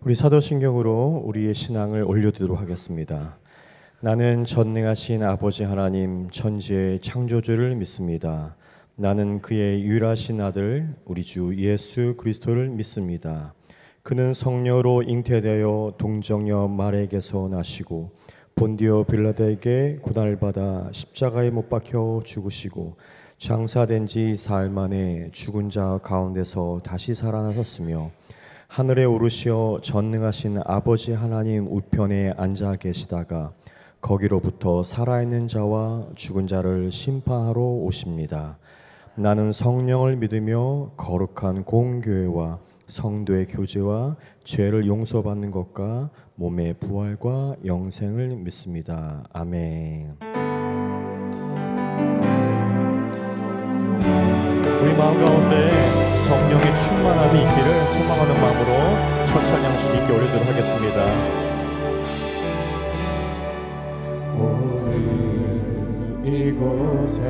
우리 사도신경으로 우리의 신앙을 올려드리도록 하겠습니다. 나는 전능하신 아버지 하나님 천지의 창조주를 믿습니다. 나는 그의 유일하신 아들 우리 주 예수 그리스도를 믿습니다. 그는 성령으로 잉태되어 동정녀 마리아에게서 나시고 본디오 빌라도에게 고난을 받아 십자가에 못 박혀 죽으시고 장사된 지 사흘 만에 죽은 자 가운데서 다시 살아나셨으며 하늘에 오르시어 전능하신 아버지 하나님 우편에 앉아 계시다가 거기로부터 살아있는 자와 죽은 자를 심판하러 오십니다. 나는 성령을 믿으며 거룩한 공교회와 성도의 교제와 죄를 용서받는 것과 몸의 부활과 영생을 믿습니다. 아멘. 우리 마음 가운데 성령의 충만함이 있기를 소망하는 마음으로 첫 찬양 주님께 올리도록 하겠습니다. 오늘 이곳에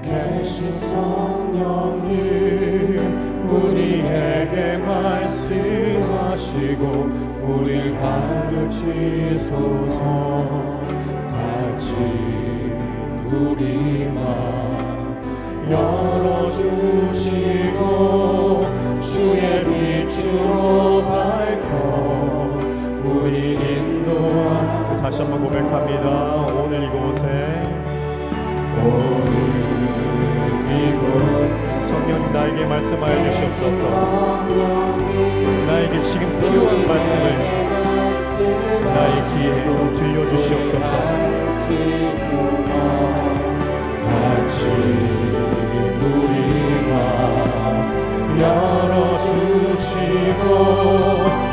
계신 성령님 우리에게 말씀하시고 우릴 가르치소서. 같이 우리 마음 열어주시고 주의 빛으로 밝혀 우리 인도하. 다시 한번 고백합니다. 오늘 이곳에 성령님 나에게 말씀하여 주시옵소서. 나에게 지금 필요한 말씀을 나의 귀에 들려주시옵소서. 같이 우리가 열어주시고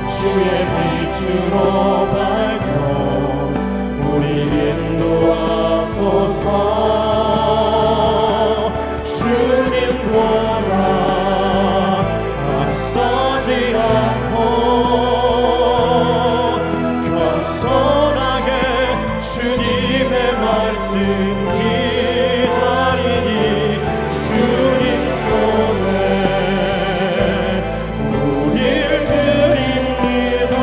주의 빛으로 밝혀 우리 인도하소서. 주님 보라 앞서지 않고 겸손하게 주님의 말씀 기다리니 주님 손에 우릴 드립니다.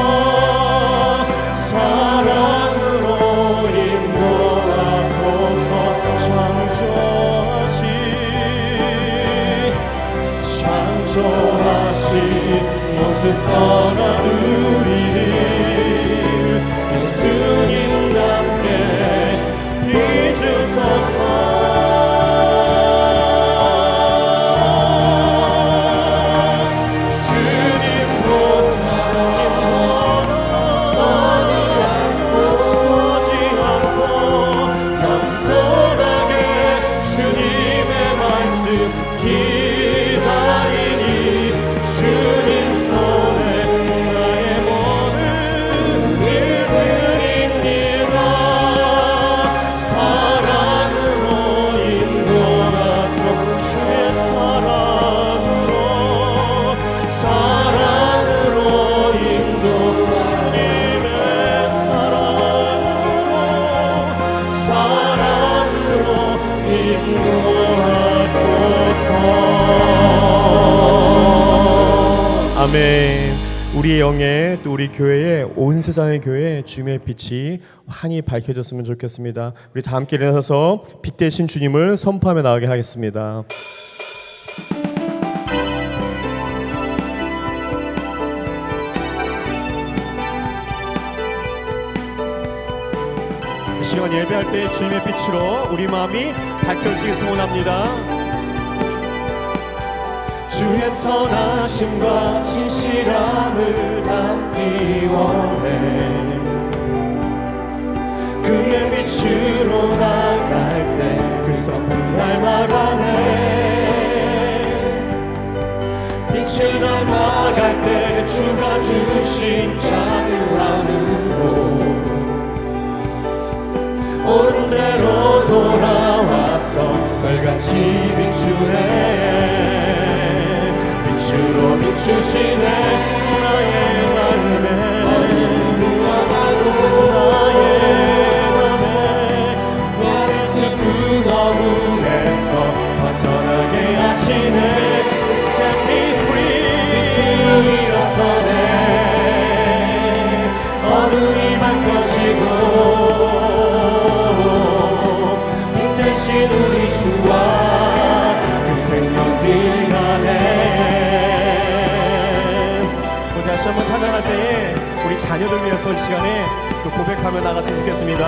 사랑으로 인도하소서. 창조하신 모습 떠난 우리를 예수님답게 비추소서. 아멘. 우리의 영에 또 우리 교회에 온 세상의 교회에 주님의 빛이 환히 밝혀졌으면 좋겠습니다. 우리 다 함께 일어나서 빛 대신 주님을 선포하며 나가게 하겠습니다. 이 시간 예배할 때 주님의 빛으로 우리 마음이 밝혀지길 소원합니다. 주의 선하심과 진실함을 담기 원해. 그의 빛으로 나갈 때 그 성품 닮아가네. 빛을 닮아갈 때 주가 주신 자유함으로 옳은 대로 돌아와서 별같이 비추네. 빛으로 비추시네. 나의 마음에 나의 맘에 나를 슬픈 어둠에서 벗어나게 하시네. Set me free. 빛으로 일어서네. 우리 주와 그 생명길 안에. 다시 한번 찬양할 때에 우리 자녀들 위해서 이 시간에 또 고백하며 나갔으면 좋겠습니다.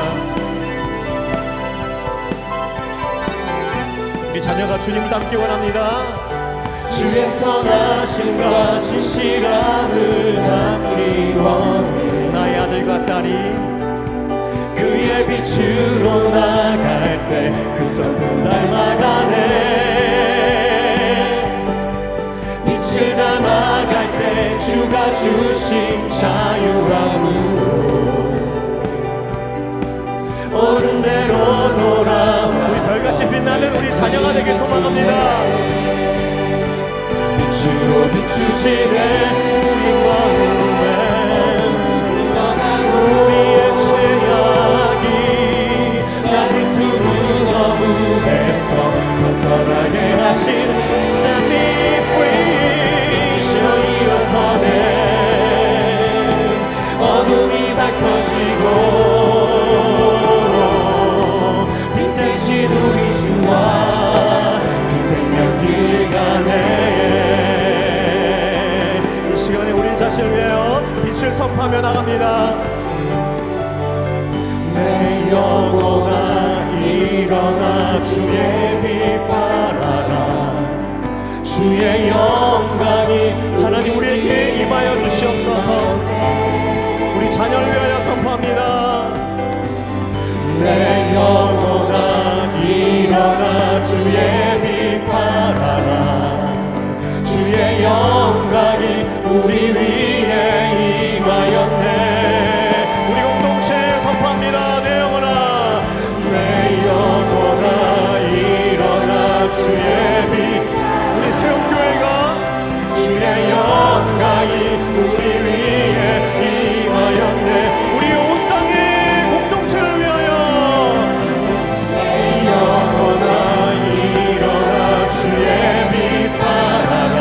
우리 자녀가 주님을 닮기 원합니다. 주의 선하심과 진실함을 담기 원해. 나의 아들과 딸이 그의 빛으로 나갈 때 그 성품 닮아가네. 빛을 닮아갈 때 주가 주신 자유함으로 옳은 대로 돌아와 우리 별같이 빛나는 우리 자녀가 되길 소망합니다. 빛으로 비추시네 우리 마음에. 우리의 죄악이 나를 숨은 어둠에서 벗어나게 하신 Set me free. 빛으로 일어서네 어둠이 밝혀지고 빛 대신 우리 주와 그 생명길 가네. 이 시간에 우리 자신을 위하여 빛을 선포하며 나갑니다. 내 영혼아 일어나 주의 빛 발하라. 주의 영광이 하나님 우리에게 임하여 주시옵소서. 우리 자녀를 위하여 선포합니다. 내 영혼아 일어나 주의 빛 발하라. 주의 영광이 우리 위에 임하였네. 우리 공동체 선포합니다. 내 영혼아 내 영혼아 일어나 주의 빛. 우리 세움교회가 주의 영광이 우리 위에 임하였네. 우리 온 땅의 공동체를 위하여 내 영혼아 일어나 주의 빛 발하라.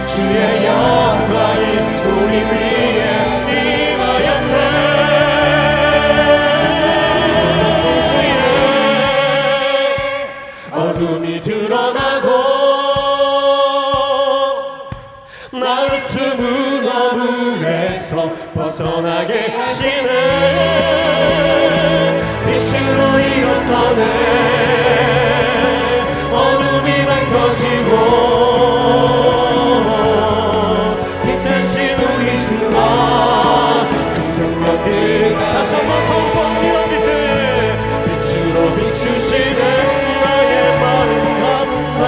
주의 영광이 우리 위에 임하였네. 어둠이 드러나고 나를 숨은 어둠에서 벗어나게 하시네. 빛으로 일어서네 어둠이 밝혀지고 빛 대신 우리 주와 그 생명길 다시 한번 선포합니다. 빛으로 비추시네 나의 마음 가운데.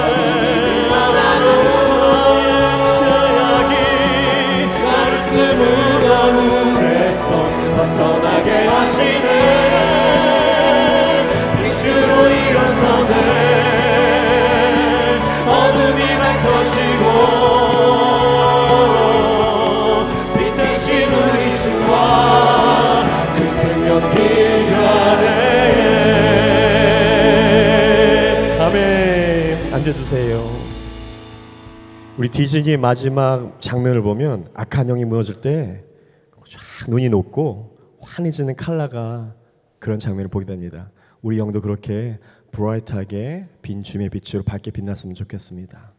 숨은 어둠에서 벗어나게 하시네. 빛으로 일어서네 어둠이 밝혀지고 빛 대신 우리 주와 그 생명길 안에. 아멘. 앉아주세요. 우리 디즈니의 마지막 장면을 보면 악한 영이 무너질 때 쫙 눈이 녹고 환해지는 칼라가 그런 장면을 보게 됩니다. 우리 영도 그렇게 브라이트하게 빈 주님의 빛으로 밝게 빛났으면 좋겠습니다.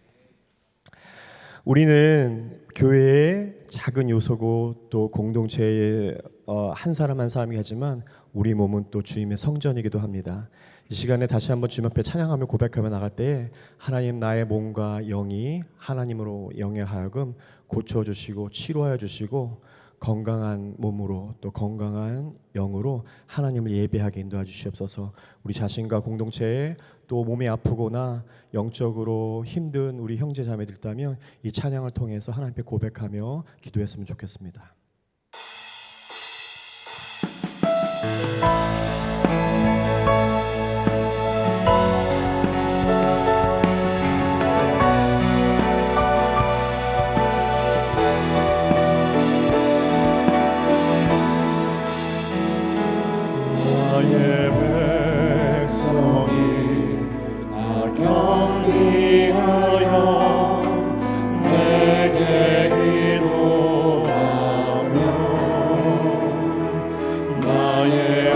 우리는 교회의 작은 요소고 또 공동체의 한 사람 한 사람이 하지만 우리 몸은 또 주님의 성전이기도 합니다. 이 시간에 다시 한번 주님 앞에 찬양하며 고백하며 나갈 때에 하나님 나의 몸과 영이 하나님으로 영에 하여금 고쳐주시고 치료하여 주시고 건강한 몸으로 또 건강한 영으로 하나님을 예배하게 인도해 주시옵소서. 우리 자신과 공동체에 또 몸이 아프거나 영적으로 힘든 우리 형제 자매들 있다면 이 찬양을 통해서 하나님께 고백하며 기도했으면 좋겠습니다. 나의 백성이 다 경비하여 내게 기도하며 나의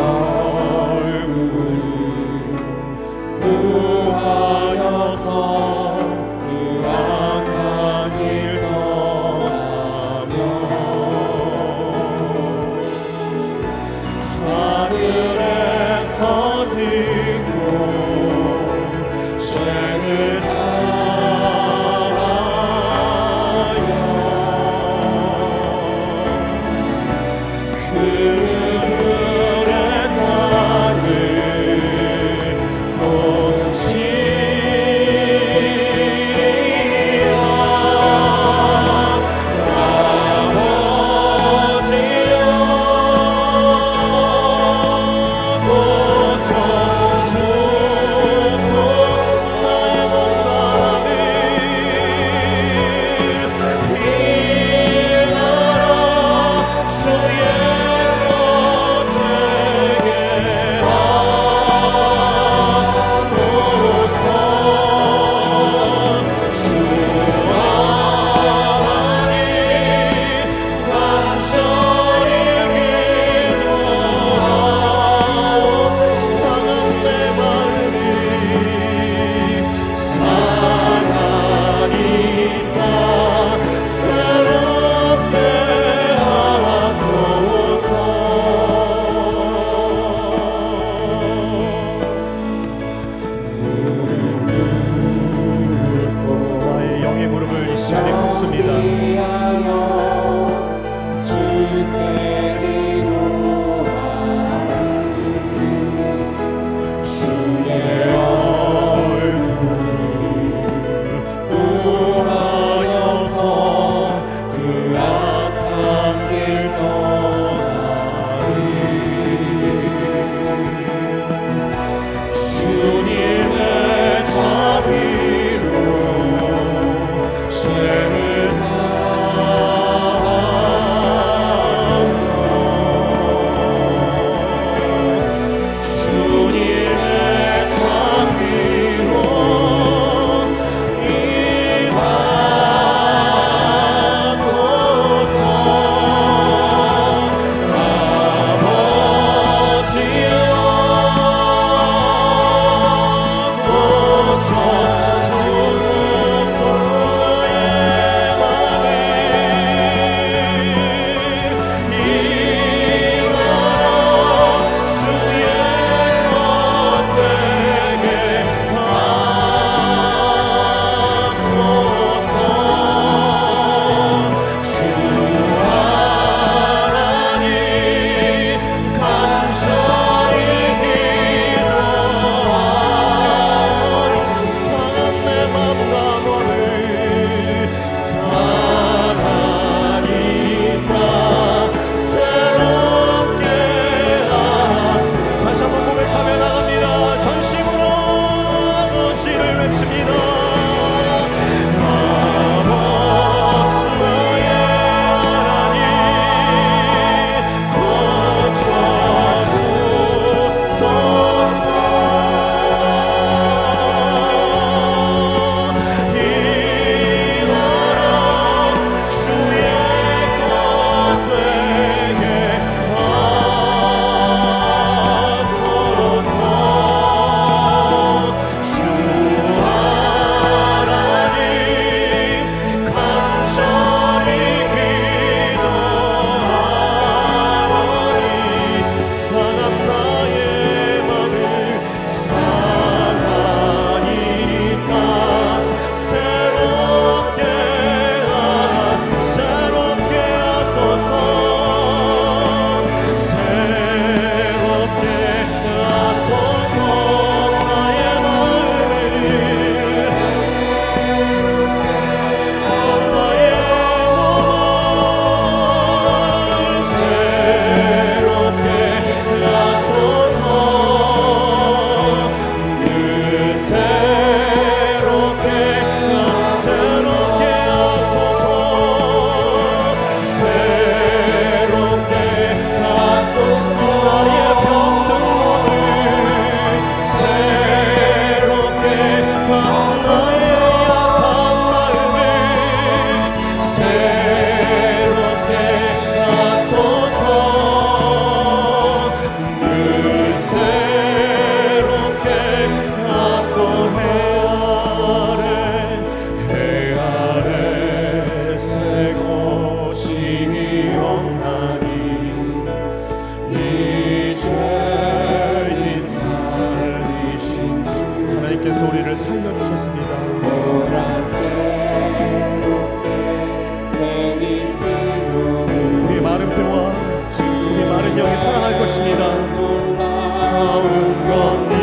찬양합니다. 놀라운 건니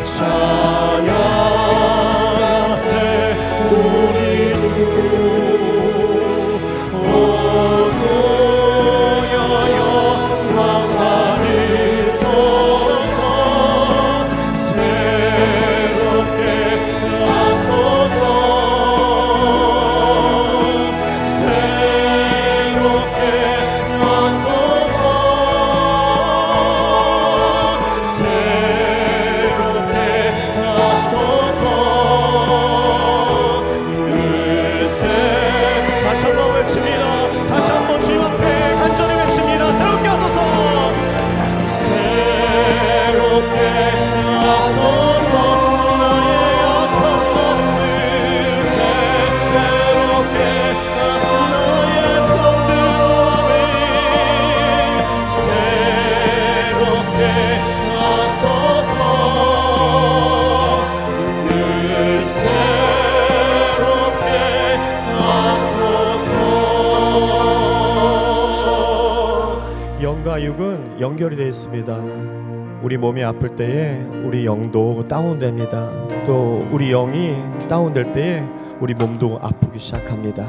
찬양하세 우리 주 오주여 영광 받으소서 새롭게 하소서 새롭게 하소서 새롭게 하소서 늘새 다시 한번 외칩니다. 다시 한번 주님 앞에 간절히 외칩니다. 새롭게 하소서 새롭게 하소서 나의 악한 마음을 새롭게 나의 병든 마음을 새롭게 하소서 늘 새롭게 하소서. 영과 육은 연결이 되어 있습니다. 우리 몸이 아플 때에 우리 영도 다운됩니다. 또 우리 영이 다운될 때에 우리 몸도 아프기 시작합니다.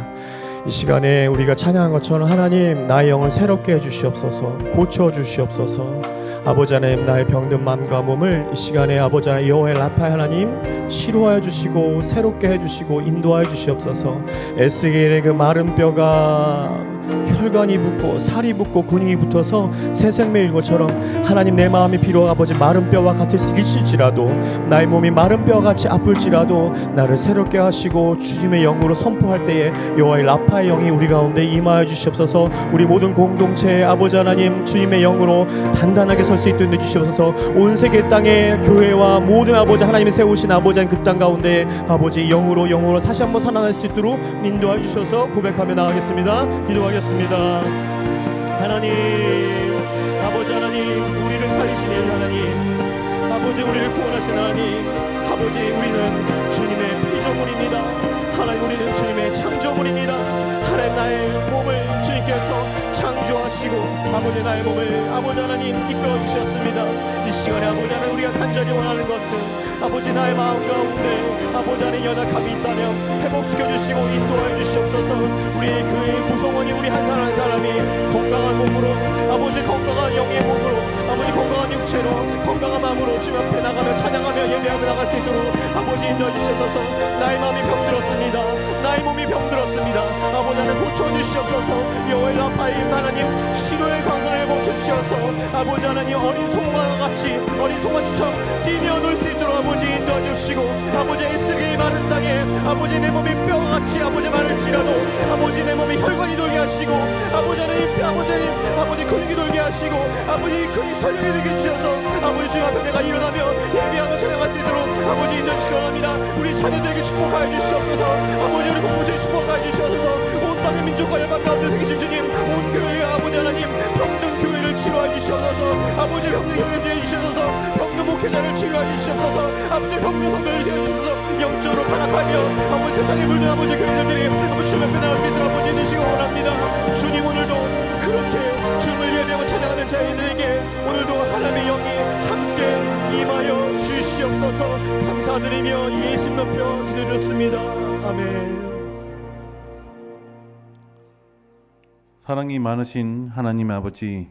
이 시간에 우리가 찬양한 것처럼 하나님 나의 영을 새롭게 해주시옵소서, 고쳐주시옵소서. 아버지 하나님 나의 병든 마음과 몸을 이 시간에 아버지 하나님 여호와의 라파 하나님 치료하여 주시고 새롭게 해주시고 인도하여 주시옵소서. 에스겔의 그 마른 뼈가 혈관이 붙고 살이 붙고 근육이 붙어서 새 생명인 것처럼 하나님 내 마음이 비록 아버지 마른 뼈와 같을지라도 나의 몸이 마른 뼈와 같이 아플지라도 나를 새롭게 하시고 주님의 영으로 선포할 때에 여호와의 라파의 영이 우리 가운데 임하여 주시옵소서. 우리 모든 공동체의 아버지 하나님 주님의 영으로 단단하게 설 수 있도록 해주시옵소서. 온 세계 땅의 교회와 모든 아버지 하나님이 세우신 아버지 하나님 그 땅 가운데 아버지 영으로 다시 한번 살아날 수 있도록 인도하여 주셔서 고백하며 나가겠습니다. 기도하겠습니다. 하나님 아버지 하나님 우리를 살리시는 하나님 아버지 우리를 구원하신 하나님 아버지 우리는 주님의 피조물입니다. 하나님 우리는 주님의 창조물입니다. 하나님 나의 몸을 주님께서 창조하시고 아버지 나의 몸을 아버지 하나님 이끌어 주셨습니다. 이 시간에 아버지 하나님 우리가 간절히 원하는 것은 아버지 나의 마음 가운데 아버지 하나님 연약함이 있다면 회복시켜 주시고 인도하여 주시옵소서. 우리의 교회의 구성원이 우리 한 사람 한 사람이 건강한 몸으로 아버지 건강한 영의 몸으로 아버지 건강한 육체로 건강한 마음으로 주님 앞에 나가며 찬양하며 예배하며 나갈 수 있도록 아버지 인도해 주시옵소서. 나의 마음이 병들었습니다. 나의 몸이 병들었습니다. 아버지 하나님 고쳐주시옵소서. 여호와의 라파의 하나님 치료의 광선을 멈춰주셔서 아버지 하나님 어린 송아와 같이 어린 송아지처럼 뛰며 놀 수 있도록 아버지 인도해 주시고 아버지 에스겔의 마른 땅에 아버지 내 몸이 뼈와 같이 아버지 마를지라도 아버지 내 몸이 혈관이 돌게 하시고 아버지 하나님 아버지 근육이 돌게 하시고 아버지 근육 설령이 되게 주셔서 아버지 주님 앞에 내가 일어나며 예배하며 찬양할 수 있도록 아버지 인도해 주시기 바랍니다. 우리 자녀들에게 축복하여 주시옵소서. 아버지 우리 공동체에 축복하여 주시옵소서. 온 땅의 민족과 열방 가운데 계신 주님 온 교회 아버지 하나님 병든 교회를 치료해 주시옵소서. 아버지 병든 교회를 주시옵소서. 병든 목회자를 치료해 주시옵소서. 아버지 병든 성도를 치료해 주시옵소서. 영적으로 타락하며 아버지 세상에 물든 아버지 교회들이 아버지 주님 앞에 나올 수 있도록 아버지 있는 시간 원합니다. 주님 오늘도 그렇게 주님을 예배하고 찬양하는 자들에게 오늘도 하나님의 영이 함께 임하여 주시옵소서. 감사드리며 예수님 높여 기도드렸습니다. 아멘. 사랑이 많으신 하나님 아버지,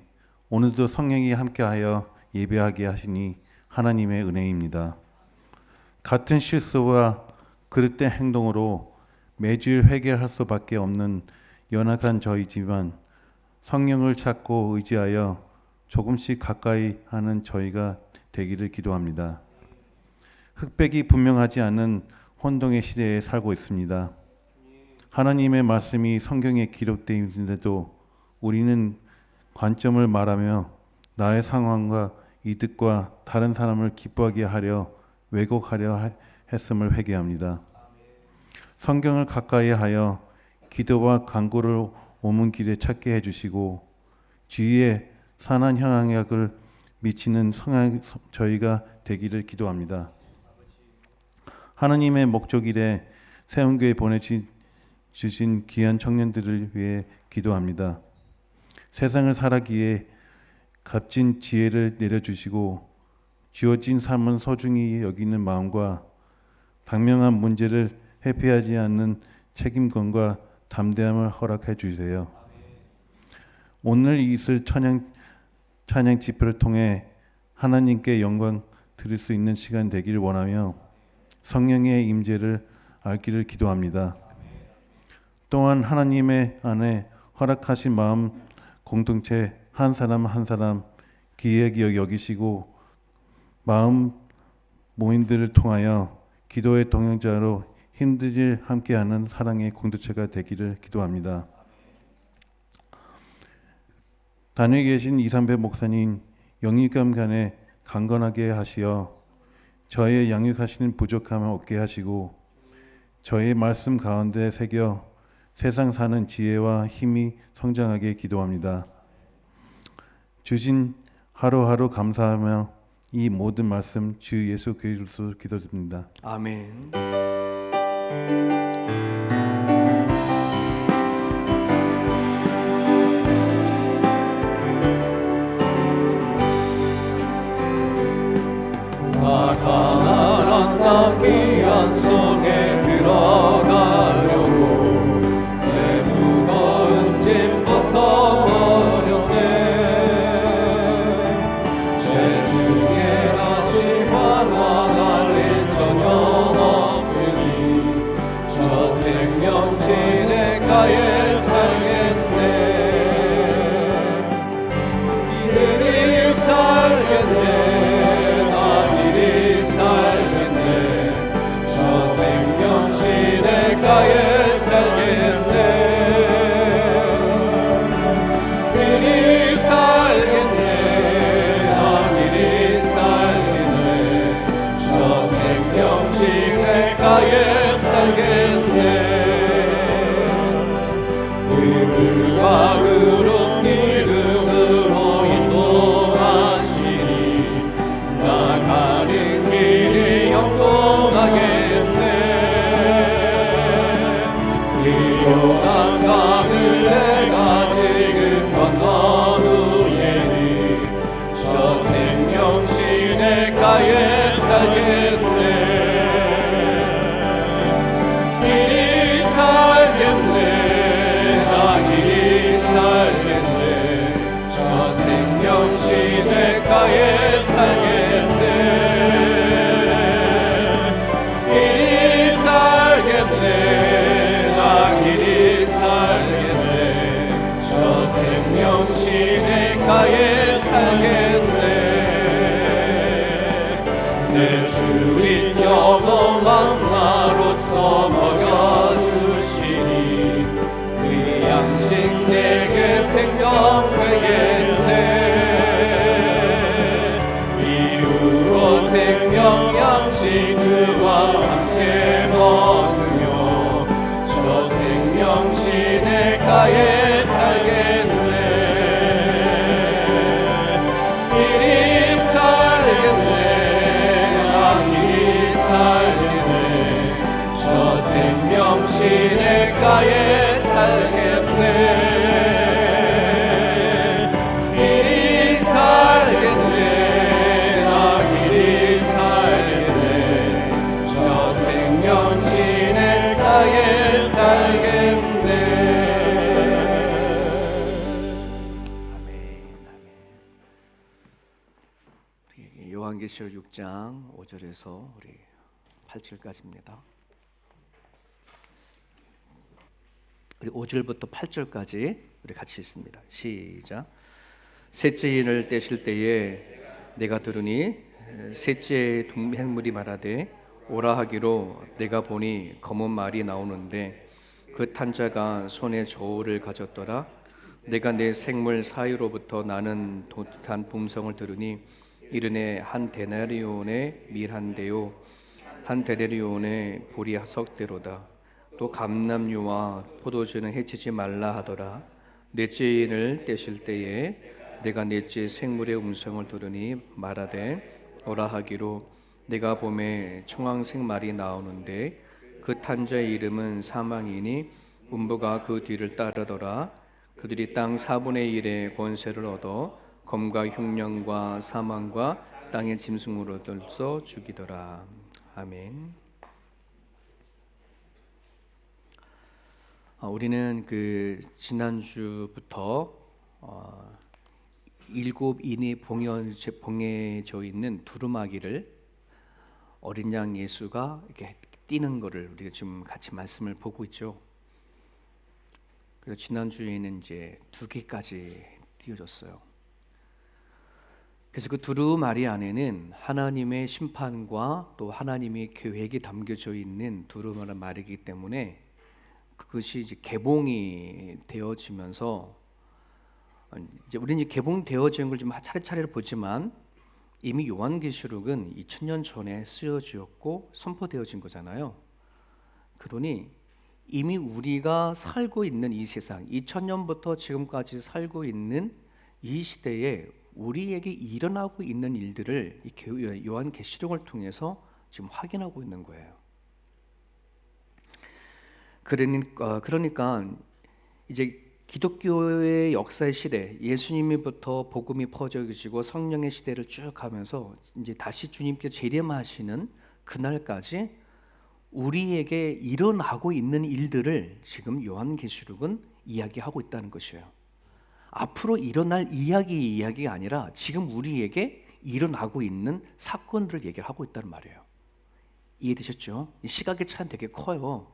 오늘도 성령이 함께하여 예배하게 하시니 하나님의 은혜입니다. 같은 실수와 그릇된 행동으로 매주 회개할 수밖에 없는 연약한 저희지만 성령을 찾고 의지하여 조금씩 가까이 하는 저희가 되기를 기도합니다. 흑백이 분명하지 않은 혼동의 시대에 살고 있습니다. 하나님의 말씀이 성경에 기록되어 있는데도 우리는 관점을 말하며 나의 상황과 이득과 다른 사람을 기뻐하게 하려 왜곡하려 했음을 회개합니다. 성경을 가까이 하여 기도와 간구를 오문 길에 찾게 해주시고 주위에 선한 영향력을 미치는 저희가 되기를 기도합니다. 하나님의 목적일에 세운교에 보내주신 귀한 청년들을 위해 기도합니다. 세상을 살아기에 값진 지혜를 내려주시고 주어진 삶은 소중히 여기는 마음과 당면한 문제를 회피하지 않는 책임감과 담대함을 허락해 주세요. 오늘 있을 찬양 집회를 통해 하나님께 영광 드릴 수 있는 시간 되기를 원하며 성령의 임재를 알기를 기도합니다. 또한 하나님의 안에 허락하신 마음 공동체 한 사람 한 사람 귀하게 여기시고 마음 모임들을 통하여 기도의 동행자로 힘든 함께하는 사랑의 공동체가 되기를 기도합니다. 단위에 계신 이삼배 목사님 영육감 간에 강건하게 하시어 저의 양육하시는 부족함을 없게 하시고 저의 말씀 가운데 새겨 세상 사는 지혜와 힘이 성장하게 기도합니다. 주신 하루하루 감사하며 이 모든 말씀 주 예수 그리스도로 기도드립니다. 아멘. 나 가난한 땅 귀한 속에 들어가려고 내 무거운 짐 벗어버렸네. 죄 중에 다시 환화 달릴 저녁 없으니 저 생명 시냇가에 살겠네. 이들이 살겠네. 시냇가에 살겠네. 이리 살겠네. 나 이리 살겠네. 저 생명 시냇가에 살겠네. 그물과 그룹 기름으로 인도하시니 나 가는 길이 영원하겠네. 요단 강을 내가 지금 건넌 후에는 저 생명 시냇가에 살겠네. 길이 살겠네. 나 길이 살겠네. 저 생명 시냇가에 살겠네. 길이 살겠네. 길이 살겠네. 저 생명 시냇가에 살겠네. 내 주인 영원한 나로서 먹여주시니 그 양식 내게 생명 되겠네. 이후로 생명 양식 주와 함께 먹으며 저 생명 시냇가에 살겠네. 길이 살겠네. 나 길이 살겠네. 저 생명 시냇가에 살겠네. 길이 살겠네. 나 길이 살겠네. 저 생명 시냇가에 살겠네. 아멘. 우리 요한계시록 6장 5절에서 우리 8절까지입니다. 우리 5절부터 8절까지 우리 같이 읽습니다. 시작. 셋째 인을 떼실 때에 내가 들으니 셋째 동행물이 말하되 오라 하기로 내가 보니 검은 말이 나오는데 그 탄 자가 손에 저울을 가졌더라. 내가 내 생물 사이로부터 나는 도탄 품성을 들으니 이르네 한 데나리온의 밀 한 대요 한 데나리온의 보리 석대로다. 또 감람류와 포도주는 해치지 말라 하더라. 넷째 인을 떼실 때에 내가 넷째 생물의 음성을 들으니 말하되 오라 하기로 내가 봄에 청황색 말이 나오는데 그 탄자의 이름은 사망이니 음부가 그 뒤를 따르더라. 그들이 땅 4분의 1의 권세를 얻어 검과 흉령과 사망과 땅의 짐승으로들서 죽이더라. 아멘. 우리는 그 지난주부터 일곱 인이 봉해져 있는 두루마기를 어린 양 예수가 이렇게 띄는 거를 우리가 지금 같이 말씀을 보고 있죠. 그래서 지난주에는 이제 2개까지 띄워졌어요. 그래서 그 두루마리 안에는 하나님의 심판과 또 하나님의 계획이 담겨져 있는 두루마리이기 때문에 그것이 이제 개봉이 되어지면서 이제 우리는 이제 개봉되어진 걸 좀 차례차례 보지만 이미 요한계시록은 2000년 전에 쓰여지었고 선포되어진 거잖아요. 그러니 이미 우리가 살고 있는 이 세상, 2000년부터 지금까지 살고 있는 이 시대에 우리에게 일어나고 있는 일들을 이 요한계시록을 통해서 지금 확인하고 있는 거예요. 그러니까 이제 기독교의 역사의 시대, 예수님부터 복음이 퍼져지고 성령의 시대를 쭉 가면서 이제 다시 주님께서 재림하시는 그날까지 우리에게 일어나고 있는 일들을 지금 요한계시록은 이야기하고 있다는 것이에요. 앞으로 일어날 이야기가 아니라 지금 우리에게 일어나고 있는 사건들을 얘기를 하고 있다는 말이에요. 이해되셨죠? 이 시각의 차이는 되게 커요.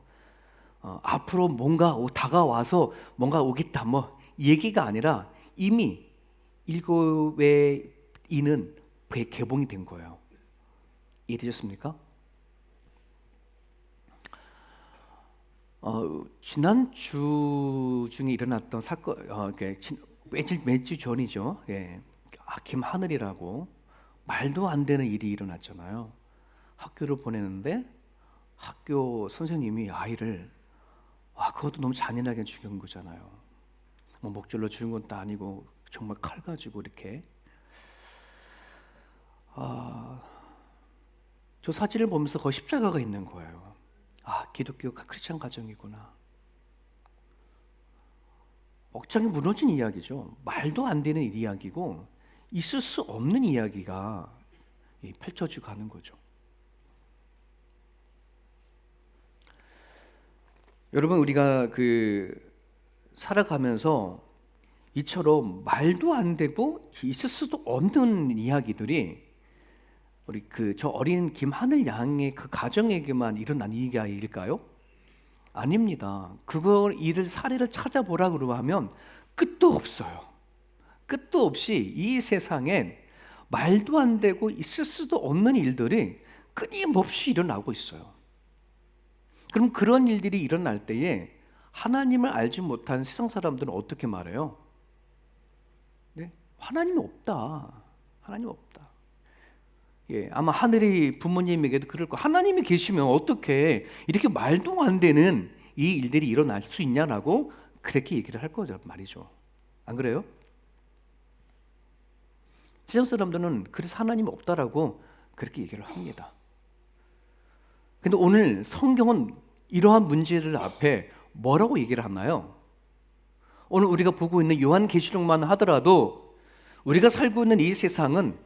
앞으로 뭔가 다가와서 뭔가 오겠다 뭐 얘기가 아니라 이미 일곱의 이는 개봉이 된 거예요. 이해되셨습니까? 지난 주 중에 일어났던 사건, 매주 전이죠. 예. 김하늘이라고 말도 안 되는 일이 일어났잖아요. 학교를 보내는데 학교 선생님이 아이를 그것도 너무 잔인하게 죽인 거잖아요. 뭐 목줄로 죽인 것도 아니고 정말 칼 가지고 이렇게. 저 사진을 보면서 거기 십자가가 있는 거예요. 기독교가 크리스천 가정이구나. 억장이 무너진 이야기죠. 말도 안 되는 이야기고 있을 수 없는 이야기가 펼쳐지고 가는 거죠. 여러분, 우리가 살아가면서 이처럼 말도 안 되고 있을 수도 없는 이야기들이 우리 저 어린 김하늘 양의 그 가정에게만 일어난 이야기일까요? 아닙니다. 사례를 찾아보라 그러면 끝도 없어요. 끝도 없이 이 세상엔 말도 안 되고 있을 수도 없는 일들이 끊임없이 일어나고 있어요. 그럼 그런 일들이 일어날 때에 하나님을 알지 못한 세상 사람들은 어떻게 말해요? 네? 하나님이 없다. 하나님 없다. 예, 아마 하늘의 부모님에게도 그럴 거예요. 하나님이 계시면 어떻게 이렇게 말도 안 되는 이 일들이 일어날 수 있냐라고 그렇게 얘기를 할 거란 말이죠. 안 그래요? 세상 사람들은 그래서 하나님이 없다라고 그렇게 얘기를 합니다. 근데 오늘 성경은 이러한 문제들 앞에 뭐라고 얘기를 하나요? 오늘 우리가 보고 있는 요한계시록만 하더라도 우리가 살고 있는 이 세상은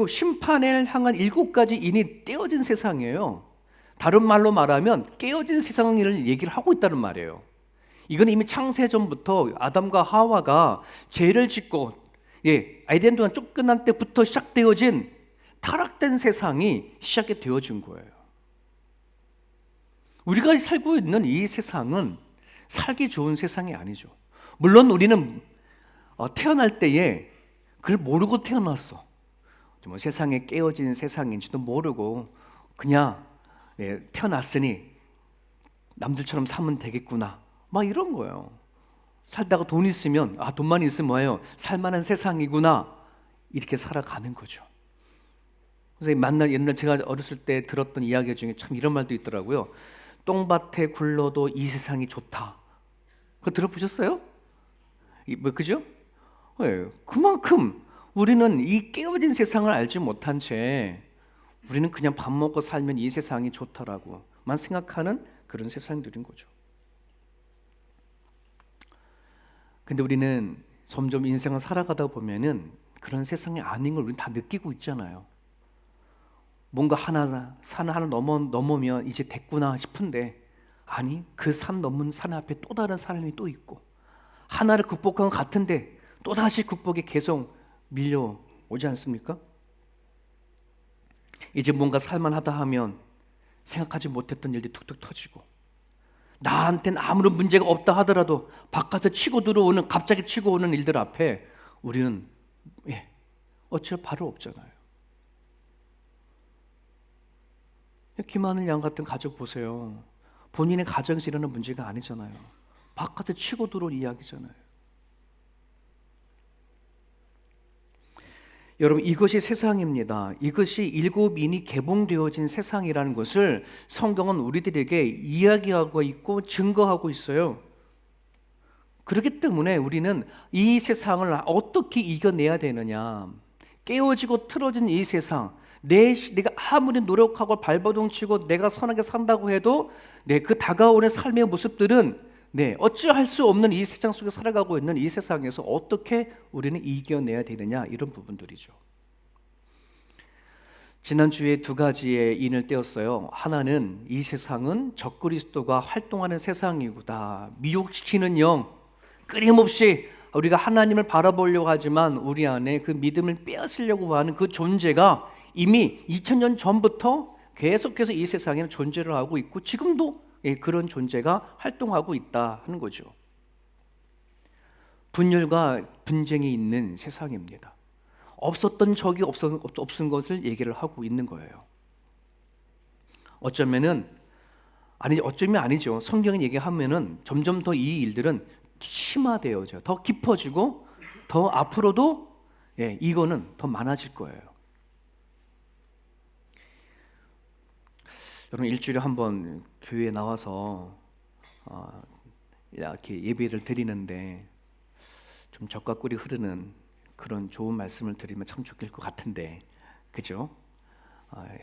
심판을 향한 7가지 인이 떼어진 세상이에요. 다른 말로 말하면 깨어진 세상을 얘기를 하고 있다는 말이에요. 이건 이미 창세전부터 아담과 하와가 죄를 짓고 에덴 동안 쫓겨난 때부터 시작되어진 타락된 세상이 시작이 되어진 거예요. 우리가 살고 있는 이 세상은 살기 좋은 세상이 아니죠. 물론 우리는 태어날 때에 그걸 모르고 태어났어. 뭐 세상에 깨어진 세상인지도 모르고 그냥 태어났으니 남들처럼 살면 되겠구나 막 이런 거예요. 살다가 돈 있으면 돈만 있으면 뭐예요? 살만한 세상이구나 이렇게 살아가는 거죠. 그래서 옛날 제가 어렸을 때 들었던 이야기 중에 참 이런 말도 있더라고요. 똥밭에 굴러도 이 세상이 좋다. 그거 들어보셨어요? 그죠? 그만큼 우리는 이 깨어진 세상을 알지 못한 채 우리는 그냥 밥 먹고 살면 이 세상이 좋다라고만 생각하는 그런 세상들인 거죠. 근데 우리는 점점 인생을 살아가다 보면은 그런 세상이 아닌 걸 우리는 다 느끼고 있잖아요. 뭔가 산 하나 넘으면 이제 됐구나 싶은데, 아니, 그 산 넘은 산 앞에 또 다른 산이 또 있고, 하나를 극복한 것 같은데 또다시 극복이 계속 밀려오지 않습니까? 이제 뭔가 살만하다 하면 생각하지 못했던 일들이 툭툭 터지고, 나한테는 아무런 문제가 없다 하더라도 바깥에 갑자기 치고 오는 일들 앞에 우리는 어쩔 바를 없잖아요. 김하늘 양 같은 가족 보세요. 본인의 가정에서 일어나는 문제가 아니잖아요. 바깥에 치고 들어온 이야기잖아요. 여러분, 이것이 세상입니다. 이것이 일곱 인이 개봉되어진 세상이라는 것을 성경은 우리들에게 이야기하고 있고 증거하고 있어요. 그렇기 때문에 우리는 이 세상을 어떻게 이겨내야 되느냐, 깨어지고 틀어진 이 세상, 내가 아무리 노력하고 발버둥치고 내가 선하게 산다고 해도 그 다가오는 삶의 모습들은 어찌할 수 없는 이 세상 속에 살아가고 있는 이 세상에서 어떻게 우리는 이겨내야 되느냐, 이런 부분들이죠. 지난주에 두 가지의 인을 떼었어요. 하나는 이 세상은 적그리스도가 활동하는 세상이구나, 미혹시키는 영, 끊임없이 우리가 하나님을 바라보려고 하지만 우리 안에 그 믿음을 빼앗으려고 하는 그 존재가 이미 2000년 전부터 계속해서 이 세상에는 존재를 하고 있고 지금도 그런 존재가 활동하고 있다 하는 거죠. 분열과 분쟁이 있는 세상입니다. 없었던 적이 없은 것을 얘기를 하고 있는 거예요. 어쩌면 아니죠. 성경이 얘기하면은 점점 더 이 일들은 심화되어져, 더 깊어지고 더 앞으로도 이거는 더 많아질 거예요. 여러분, 일주일에 한 번 교회에 나와서 이렇게 예배를 드리는데 좀 젖과 꿀이 흐르는 그런 좋은 말씀을 드리면 참 좋을 것 같은데, 그죠?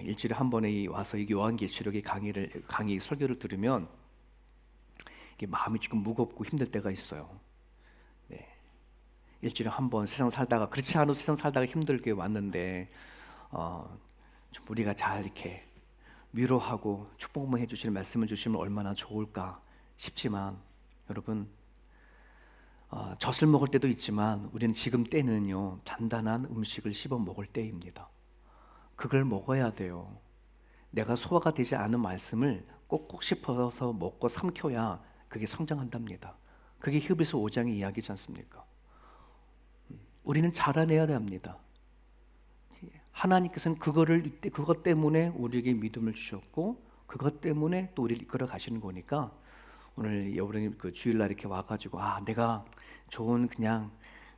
일주일에 한 번에 와서 이 요한계시록의 강의 설교를 들으면 이게 마음이 조금 무겁고 힘들 때가 있어요. 일주일에 한 번 세상 살다가, 그렇지 않아도 세상 살다가 힘들게 왔는데 좀 우리가 잘 이렇게 위로하고 축복만 해주시는 말씀을 주시면 얼마나 좋을까 싶지만, 여러분, 젖을 먹을 때도 있지만 우리는 지금 때는요, 단단한 음식을 씹어 먹을 때입니다. 그걸 먹어야 돼요. 내가 소화가 되지 않은 말씀을 꼭꼭 씹어서 먹고 삼켜야 그게 성장한답니다. 그게 히브리서 5장의 이야기지 않습니까? 우리는 자라내야 합니다. 하나님께서는 그것 때문에 우리에게 믿음을 주셨고 그것 때문에 또 우리를 이끌어 가시는 거니까, 오늘 여러분이 그 주일날 이렇게 와가지고 내가 좋은 그냥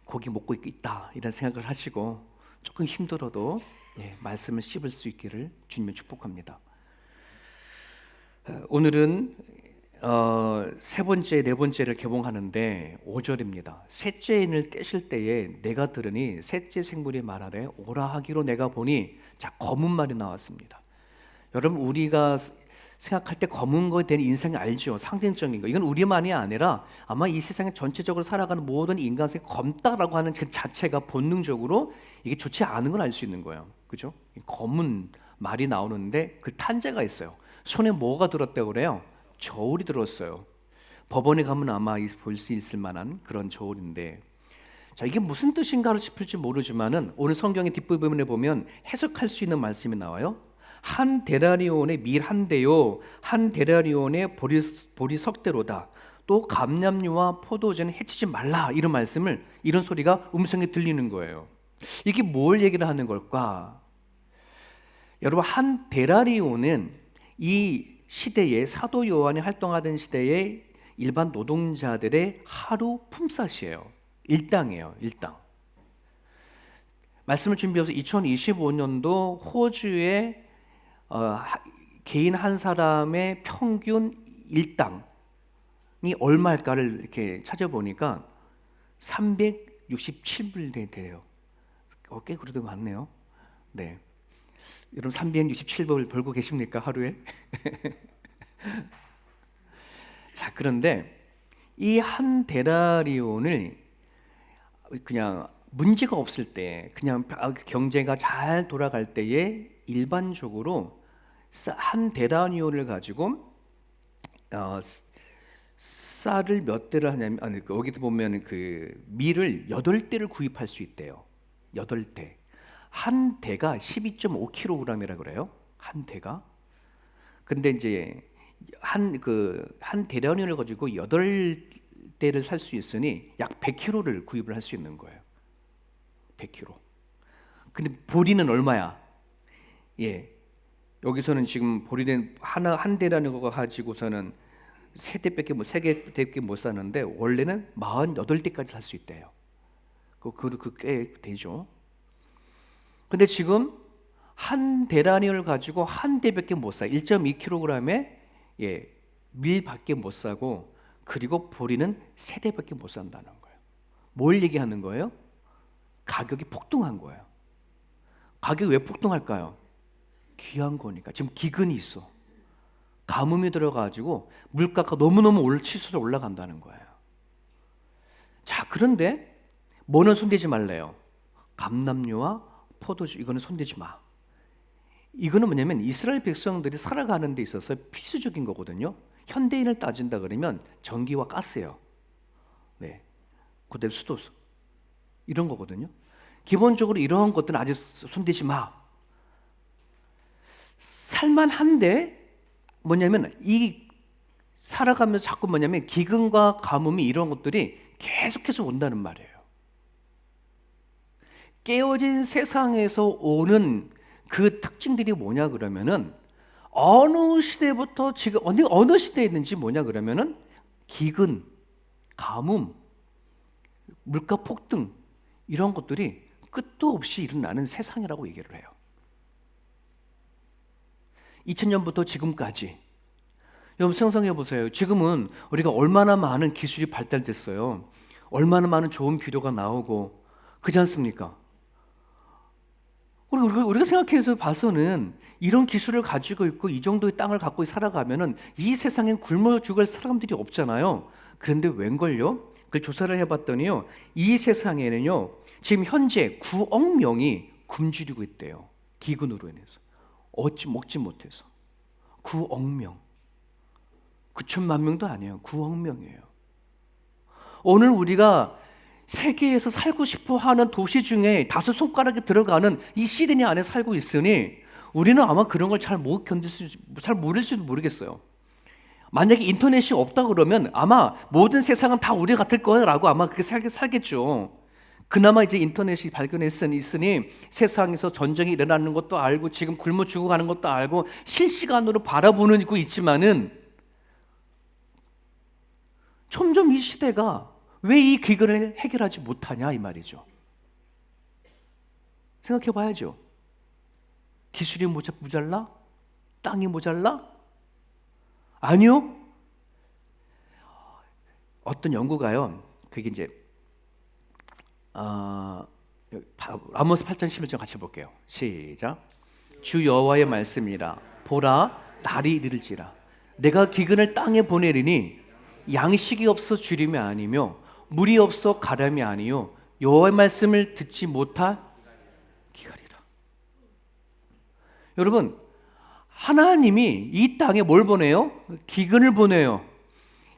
고기 먹고 있다 이런 생각을 하시고 조금 힘들어도 말씀을 씹을 수 있기를 주님의 축복합니다. 오늘은 세 번째, 네 번째를 개봉하는데 5절입니다. 셋째 인을 떼실 때에 내가 들으니 셋째 생물이 말하되 오라 하기로 내가 보니, 자, 검은 말이 나왔습니다. 여러분, 우리가 생각할 때 검은 거에 대한 인상이 알죠? 상징적인 거. 이건 우리만이 아니라 아마 이 세상에 전체적으로 살아가는 모든 인간성이 검다라고 하는 그 자체가 본능적으로 이게 좋지 않은 걸 알 수 있는 거예요. 그죠? 검은 말이 나오는데 그 탄재가 있어요. 손에 뭐가 들었다고 그래요? 저울이 들었어요. 법원에 가면 아마 볼 수 있을 만한 그런 저울인데, 자, 이게 무슨 뜻인가 싶을지 모르지만은 오늘 성경의 뒷부분에 보면 해석할 수 있는 말씀이 나와요. 한 데나리온의 밀 한 대요, 한 데나리온의 보리 석대로다. 또 감람류와 포도주는 해치지 말라, 이런 말씀을, 이런 소리가 음성에 들리는 거예요. 이게 뭘 얘기를 하는 걸까? 여러분, 한 데나리온은 이 시대에, 사도 요한이 활동하던 시대에 일반 노동자들의 하루 품삯이에요. 일당이에요. 일당. 말씀을 준비해서 2025년도 호주의 개인 한 사람의 평균 일당이 얼마일까를 이렇게 찾아보니까 367불 돼요. 꽤 그래도 많네요. 네. 여러분, 367불 벌고 계십니까, 하루에? 자, 그런데 이 한 데나리온을 그냥 문제가 없을 때, 그냥 경제가 잘 돌아갈 때에 일반적으로 한 데나리온을 가지고 쌀을 몇 대를 하냐면, 여기도 보면 그 밀을 8대를 구입할 수 있대요. 8대. 한 대가 12.5kg이라 그래요. 한 대가. 근데 이제 한 대련을 가지고 8대를 살 수 있으니 약 100kg를 구입을 할 수 있는 거예요. 100kg. 근데 보리는 얼마야? 예. 여기서는 지금 보리는 한 대라는 거 가지고서는 세 개밖에 못 사는데 원래는 48대까지 살 수 있대요. 그 꽤 되죠. 근데 지금 한 데나리온을 가지고 한 대밖에 못 사. 1.2kg에 밀밖에 못 사고, 그리고 보리는 3대밖에 못 산다는 거예요. 뭘 얘기하는 거예요? 가격이 폭등한 거예요. 가격이 왜 폭등할까요? 귀한 거니까. 지금 기근이 있어. 가뭄이 들어가지고 물가가 너무너무 치솟아 올라간다는 거예요. 자, 그런데 뭐는 손대지 말래요? 감람류와 포도주, 이거는 손대지 마. 이거는 뭐냐면 이스라엘 백성들이 살아가는 데 있어서 필수적인 거거든요. 현대인을 따진다 그러면 전기와 가스예요. 네, 그다음 수도 이런 거거든요. 기본적으로 이러한 것들은 아직 손대지 마. 살만한데 뭐냐면 이 살아가면서 자꾸 뭐냐면 기근과 가뭄이 이런 것들이 계속해서 온다는 말이에요. 깨어진 세상에서 오는 그 특징들이 뭐냐 그러면은 어느 시대부터 지금 어느 시대에 있는지 뭐냐 그러면은 기근, 가뭄, 물가 폭등 이런 것들이 끝도 없이 일어나는 세상이라고 얘기를 해요. 2000년부터 지금까지 여러분 상상해 보세요. 지금은 우리가 얼마나 많은 기술이 발달됐어요. 얼마나 많은 좋은 비료가 나오고 그렇지 않습니까? 우리가 생각해서 봐서는 이런 기술을 가지고 있고 이 정도의 땅을 갖고 살아가면은 이 세상엔 굶어 죽을 사람들이 없잖아요. 그런데 웬걸요? 그 조사를 해봤더니요, 이 세상에는요 지금 현재 9억 명이 굶주리고 있대요. 기근으로 인해서 먹지 못해서 9억 명, 9천만 명도 아니에요. 9억 명이에요. 오늘 우리가 세계에서 살고 싶어 하는 도시 중에 5손가락에 들어가는 이 시드니 안에 살고 있으니 우리는 아마 그런 걸 잘 못 잘 모를지도 모르겠어요. 만약에 인터넷이 없다 그러면 아마 모든 세상은 다 우리 같을 거라고 아마 그렇게 살겠죠. 그나마 이제 인터넷이 발견했으니 세상에서 전쟁이 일어나는 것도 알고 지금 굶어 죽어가는 것도 알고 실시간으로 바라보는 거 있지만은 점점 이 시대가 왜 이 기근을 해결하지 못하냐 이 말이죠. 생각해 봐야죠. 기술이 모자라? 땅이 모자라? 아니요. 어떤 연구가요. 그게 이제 아모스 8장 11절 같이 볼게요. 시작. 주 여호와의 말씀이라. 보라, 날이 이를지라. 내가 기근을 땅에 보내리니 양식이 없어 주림이 아니며 물이 없어 가람이 아니요 여호와의 말씀을 듣지 못할 기갈이라. 여러분, 하나님이 이 땅에 뭘 보내요? 기근을 보내요.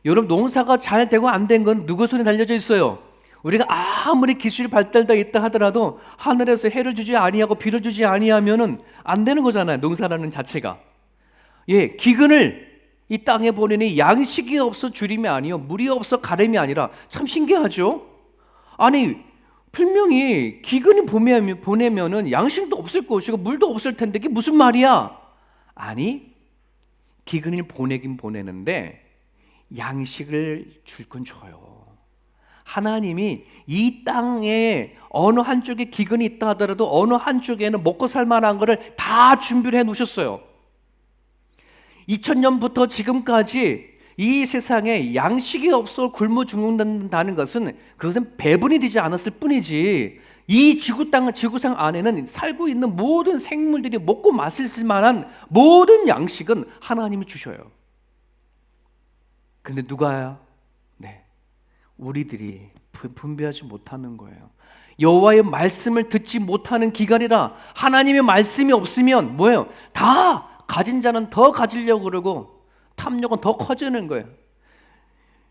여러분, 농사가 잘 되고 안 된 건 누구 손에 달려져 있어요? 우리가 아무리 기술이 발달되어 있다 하더라도 하늘에서 해를 주지 아니하고 비를 주지 아니하면은 안 되는 거잖아요. 농사라는 자체가. 예, 기근을 이 땅에 보내니 양식이 없어 주림이 아니요 물이 없어 가람이 아니라. 참 신기하죠? 아니 분명히 기근이 보내면은 양식도 없을 것이고 물도 없을 텐데 이게 무슨 말이야? 아니 기근을 보내긴 보내는데 양식을 줄 건 줘요. 하나님이 이 땅에 어느 한쪽에 기근이 있다 하더라도 어느 한쪽에는 먹고 살 만한 거를 다 준비를 해 놓으셨어요. 2000년부터 지금까지 이 세상에 양식이 없어 굶어 죽는다는 것은 그것은 배분이 되지 않았을 뿐이지 이 지구상 안에는 살고 있는 모든 생물들이 먹고 마실 만한 모든 양식은 하나님이 주셔요. 근데 누가요? 네, 우리들이 분별하지 못하는 거예요. 여호와의 말씀을 듣지 못하는 기간이라. 하나님의 말씀이 없으면 뭐예요? 다 가진 자는 더 가지려고 그러고 탐욕은 더 커지는 거예요.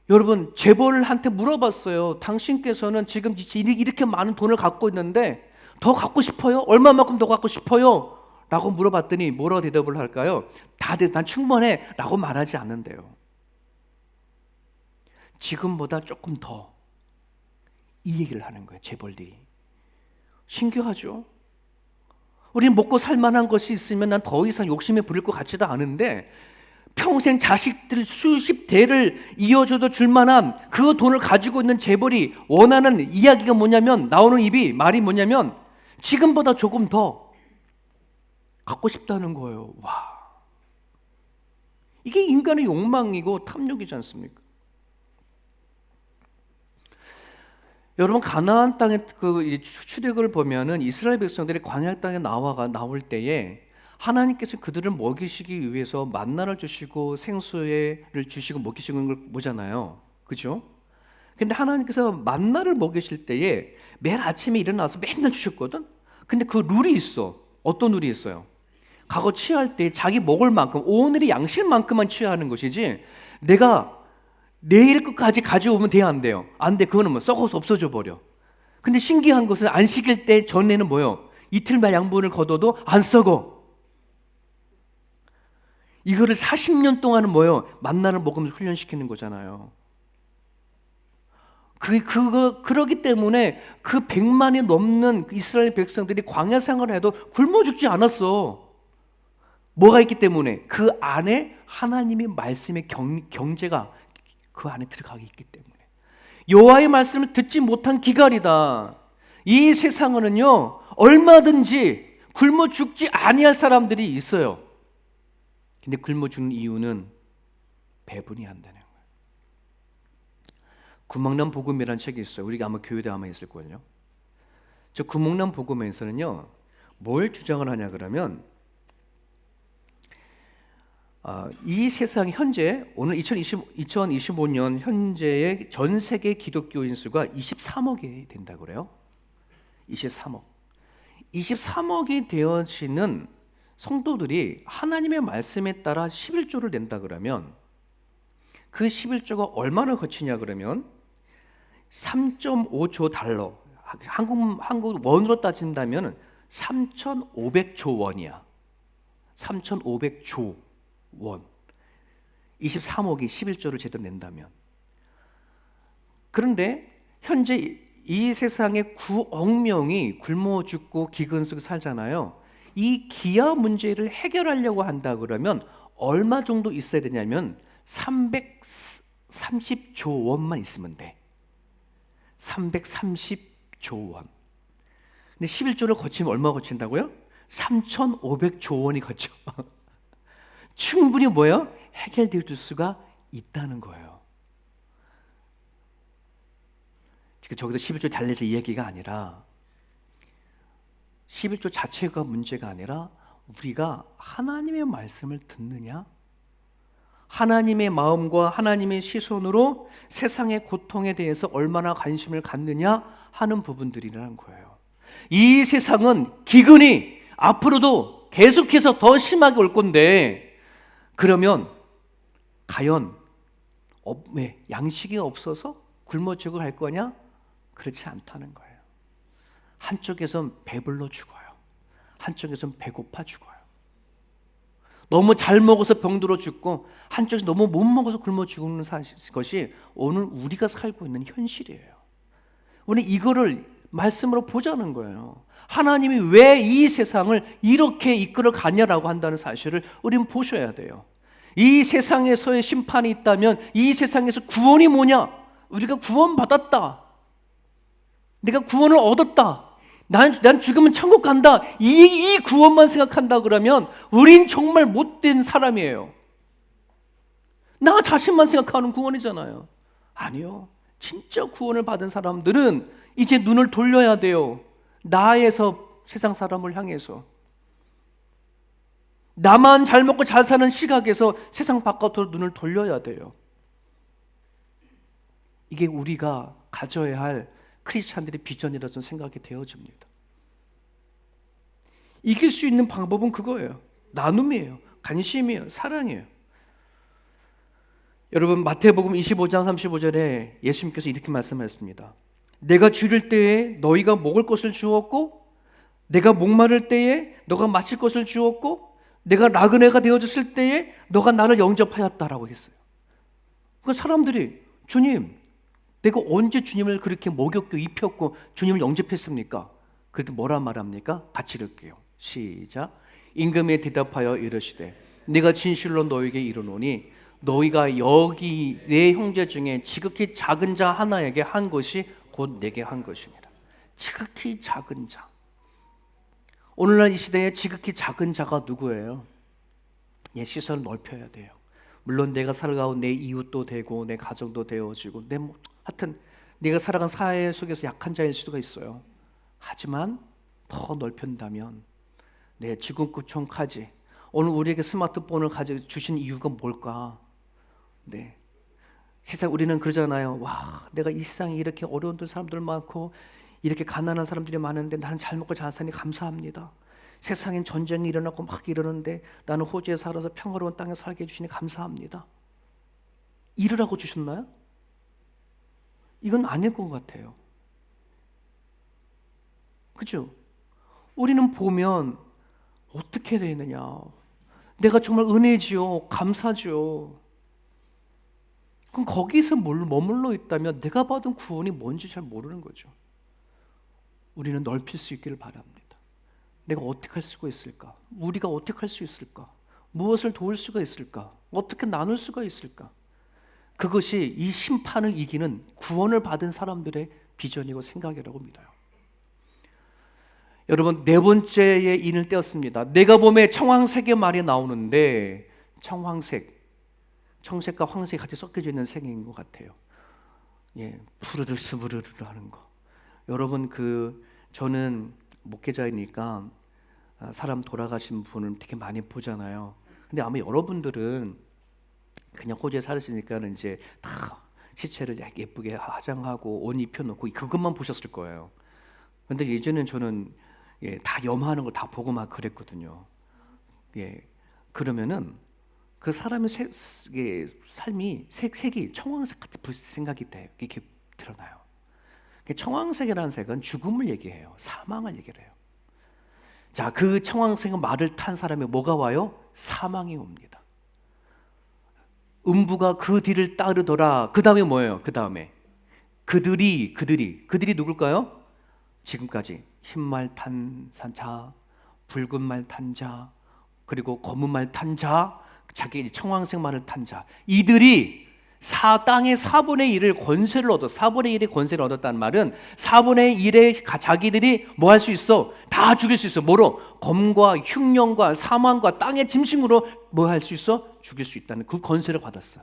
여러분, 재벌한테 물어봤어요. 당신께서는 지금 이렇게 많은 돈을 갖고 있는데 더 갖고 싶어요? 얼마만큼 더 갖고 싶어요? 라고 물어봤더니 뭐라고 대답을 할까요? 다들 난 충분해 라고 말하지 않는데요. 지금보다 조금 더 이 얘기를 하는 거예요. 재벌들이. 신기하죠? 우리는 먹고 살만한 것이 있으면 난 더 이상 욕심에 부릴 것 같지도 않은데 평생 자식들 수십 대를 이어줘도 줄만한 그 돈을 가지고 있는 재벌이 원하는 이야기가 뭐냐면, 나오는 말이 뭐냐면 지금보다 조금 더 갖고 싶다는 거예요. 와, 이게 인간의 욕망이고 탐욕이지 않습니까? 여러분, 가나안 땅의 그 출애굽을 보면은 이스라엘 백성들이 광야 땅에 나올 때에 하나님께서 그들을 먹이시기 위해서 만나를 주시고 생수를 주시고 먹이시는 걸 보잖아요. 그죠? 근데 하나님께서 만나를 먹이실 때에 매일 아침에 일어나서 맨날 주셨거든? 근데 그 룰이 있어. 어떤 룰이 있어요? 과거 취할 때 자기 먹을 만큼, 오늘의 양식만큼만 취하는 것이지 내가 내일 끝까지 가져오면 돼야 안 돼요. 안 돼. 그거는 뭐 썩어서 없어져 버려. 근데 신기한 것은 안식일 때 전에는 뭐요? 이틀만 양분을 거둬도 안 썩어. 이거를 40년 동안은 뭐요? 만나를 먹으면서 훈련시키는 거잖아요. 그러기 때문에 그 100만이 넘는 이스라엘 백성들이 광야 생활을 해도 굶어 죽지 않았어. 뭐가 있기 때문에? 그 안에 하나님의 말씀의 경제가 그 안에 들어가게 있기 때문에. 여호와의 말씀을 듣지 못한 기갈이다. 이 세상에는요, 얼마든지 굶어 죽지 아니할 사람들이 있어요. 근데 굶어 죽는 이유는 배분이 안 되는 거예요. 구멍난 복음이라는 책이 있어요. 우리가 아마 교회도 아마 있을 거예요. 저 구멍난 복음에서는요, 뭘 주장을 하냐 그러면 이 세상 현재 오늘 2025년 현재의 전 세계 기독교인 수가 23억이 된다고 그래요. 23억이 되어지는 성도들이 하나님의 말씀에 따라 11조를 낸다 그러면 그 11조가 얼마나 거치냐 그러면 3.5조 달러, 한국 원으로 따진다면 3,500조 원이야. 3,500조 원. 23억이 11조를 제대로 낸다면. 그런데 현재 이 세상에 9억 명이 굶어 죽고 기근 속에 살잖아요. 이 기아 문제를 해결하려고 한다 그러면 얼마 정도 있어야 되냐면 330조 원만 있으면 돼. 330조 원. 근데 11조를 거치면 얼마 거친다고요? 3,500조 원이 거쳐. 충분히 뭐예요? 해결될 수가 있다는 거예요. 저기서 11조 달래자 이야기가 아니라 11조 자체가 문제가 아니라 우리가 하나님의 말씀을 듣느냐, 하나님의 마음과 하나님의 시선으로 세상의 고통에 대해서 얼마나 관심을 갖느냐 하는 부분들이라는 거예요. 이 세상은 기근이 앞으로도 계속해서 더 심하게 올 건데, 그러면 과연 왜 양식이 없어서 굶어 죽어 갈 거냐? 그렇지 않다는 거예요. 한쪽에선 배불러 죽어요. 한쪽에선 배고파 죽어요. 너무 잘 먹어서 병들어 죽고 한쪽에서 너무 못 먹어서 굶어 죽는 것이 오늘 우리가 살고 있는 현실이에요. 우리 이거를 말씀으로 보자는 거예요. 하나님이 왜 이 세상을 이렇게 이끌어 가냐라고 한다는 사실을 우리는 보셔야 돼요. 이 세상에서의 심판이 있다면 이 세상에서 구원이 뭐냐? 우리가 구원받았다. 내가 구원을 얻었다. 난 죽으면 천국 간다. 이 구원만 생각한다 그러면 우린 정말 못된 사람이에요. 나 자신만 생각하는 구원이잖아요. 아니요. 진짜 구원을 받은 사람들은 이제 눈을 돌려야 돼요. 나에서 세상 사람을 향해서. 나만 잘 먹고 잘 사는 시각에서 세상 바깥으로 눈을 돌려야 돼요. 이게 우리가 가져야 할 크리스찬들의 비전이라 저는 생각이 되어집니다. 이길 수 있는 방법은 그거예요. 나눔이에요. 관심이에요. 사랑이에요. 여러분 마태복음 25장 35절에 예수님께서 이렇게 말씀하셨습니다. 내가 줄일 때에 너희가 먹을 것을 주었고 내가 목마를 때에 너가 마실 것을 주었고 내가 나그네가 되어졌을 때에 너가 나를 영접하였다라고 했어요. 그러니까 사람들이 주님 내가 언제 주님을 그렇게 먹였고 입혔고 주님을 영접했습니까? 그래도 뭐라 말합니까? 같이 읽을게요. 시작. 임금에 대답하여 이르시되 내가 진실로 너에게 이르노니 너희가 여기 내 형제 중에 지극히 작은 자 하나에게 한 것이 곧 내게 한 것이니라. 지극히 작은 자. 오늘날 이 시대에 지극히 작은 자가 누구예요? 시선을 넓혀야 돼요. 물론 내가 살아가고 내 이웃도 되고 내 가정도 되어지고 하여튼 내가 살아간 사회 속에서 약한 자일 수도 있어요. 하지만 더 넓힌다면 내 지구촌까지 오늘 우리에게 스마트폰을 가져 주신 이유가 뭘까? 네. 세상 우리는 그러잖아요. 와, 내가 이 세상에 이렇게 어려운 사람들 많고 이렇게 가난한 사람들이 많은데 나는 잘 먹고 잘 사니 감사합니다. 세상엔 전쟁이 일어나고 막 이러는데 나는 호주에 살아서 평화로운 땅에 살게 해주시니 감사합니다. 이르라고 주셨나요? 이건 아닐 것 같아요. 그죠? 우리는 보면 어떻게 되느냐. 내가 정말 은혜지요. 감사죠. 그럼 거기서 머물러 있다면 내가 받은 구원이 뭔지 잘 모르는 거죠. 우리는 넓힐 수 있기를 바랍니다. 내가 어떻게 할 수가 있을까? 우리가 어떻게 할 수 있을까? 무엇을 도울 수가 있을까? 어떻게 나눌 수가 있을까? 그것이 이 심판을 이기는 구원을 받은 사람들의 비전이고 생각이라고 믿어요. 여러분 네 번째의 인을 떼었습니다. 내가 봄에 청황색의 말이 나오는데 청색과 황색이 같이 섞여져 있는 색인 것 같아요. 푸르르스부르르 하는 거. 여러분 저는 목회자이니까 사람 돌아가신 분을 되게 많이 보잖아요. 근데 아마 여러분들은 그냥 호주에 살으시니까는 이제 다 시체를 예쁘게 화장하고 옷 입혀놓고 그것만 보셨을 거예요. 근데 예전엔 저는 다 염하는 걸 다 보고 막 그랬거든요. 그러면은 그 사람의 삶이 색이 청황색 같은 생각이 돼요. 이렇게 드러나요. 청황색이라는 색은 죽음을 얘기해요. 사망을 얘기를 해요. 자, 그 청황색 말을 탄 사람이 뭐가 와요? 사망이 옵니다. 음부가 그 뒤를 따르더라. 그 다음에 뭐예요? 그 다음에 그들이 누굴까요? 지금까지 흰 말 탄 자, 붉은 말 탄 자, 그리고 검은 말 탄 자, 자기 청황색 말을 탄 자, 이들이 땅의 4분의 1을 권세를 4분의 1의 권세를 얻었다는 말은 4분의 1의 자기들이 뭐 할 수 있어? 다 죽일 수 있어. 뭐로? 검과 흉년과 사망과 땅의 짐승으로 뭐 할 수 있어? 죽일 수 있다는 그 권세를 받았어.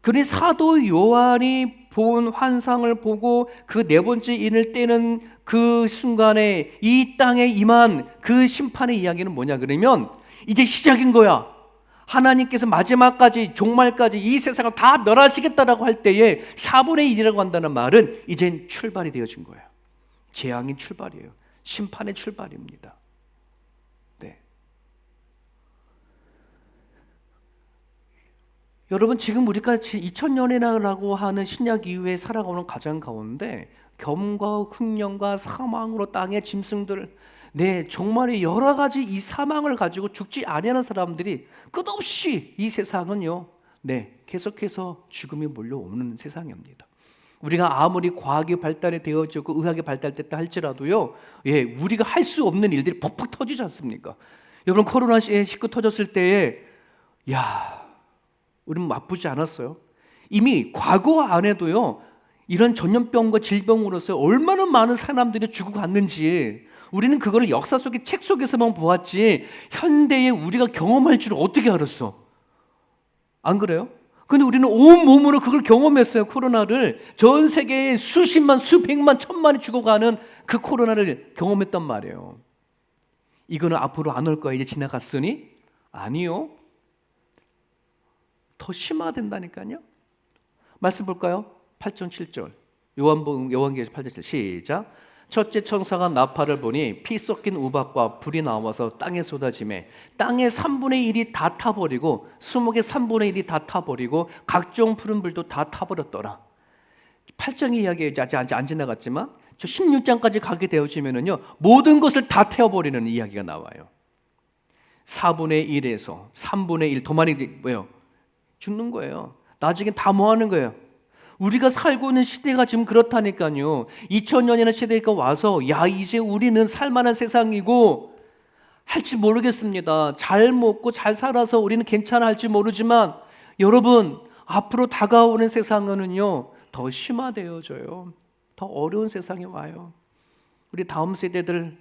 그러니 사도 요한이 본 환상을 보고 그 네 번째 인을 떼는 그 순간에 이 땅에 임한 그 심판의 이야기는 뭐냐 그러면 이제 시작인 거야. 하나님께서 마지막까지 종말까지 이 세상을 다 멸하시겠다라고 할 때에 4분의 1이라고 한다는 말은 이젠 출발이 되어진 거예요. 재앙의 출발이에요. 심판의 출발입니다. 네. 여러분 지금 우리가 2000년이라고 하는 신약 이후에 살아가는 가정 가운데 겸과 흉년과 사망으로 땅의 짐승들 정말 여러 가지 이 사망을 가지고 죽지 아니하는 사람들이 끝없이 이 세상은요 계속해서 죽음이 몰려오는 세상입니다. 우리가 아무리 과학이 발달이 되어지고 의학이 발달됐다 할지라도요 우리가 할 수 없는 일들이 퍽퍽 터지지 않습니까? 여러분 코로나19 터졌을 때에 우리는 아프지 않았어요? 이미 과거 안에도요 이런 전염병과 질병으로서 얼마나 많은 사람들이 죽어갔는지 우리는 그거를 역사 속의 책 속에서만 보았지 현대에 우리가 경험할 줄 어떻게 알았어? 안 그래요? 근데 우리는 온 몸으로 그걸 경험했어요. 코로나를 전 세계에 수십만, 수백만, 천만이 죽어가는 그 코로나를 경험했단 말이에요. 이거는 앞으로 안 올 거야. 이제 지나갔으니? 아니요. 더 심화된다니까요. 말씀 볼까요? 8절 7절. 요한계시록 8절 7절. 시작. 첫째 천사가 나팔을 보니 피 섞인 우박과 불이 나와서 땅에 쏟아지매 땅의 3분의 1이 다 타버리고 수목의 3분의 1이 다 타버리고 각종 푸른 불도 다 타버렸더라. 8장의 이야기에 아직 안 지나갔지만 저 16장까지 가게 되어지면은요 모든 것을 다 태워버리는 이야기가 나와요. 4분의 1에서 3분의 1 더 많이 뭐예요? 죽는 거예요. 나중에 다 뭐 하는 거예요? 우리가 살고 있는 시대가 지금 그렇다니까요. 2000년이라는 시대가 와서 야 이제 우리는 살만한 세상이고 할지 모르겠습니다. 잘 먹고 잘 살아서 우리는 괜찮아 할지 모르지만 여러분 앞으로 다가오는 세상은요 더 심화되어져요. 더 어려운 세상이 와요. 우리 다음 세대들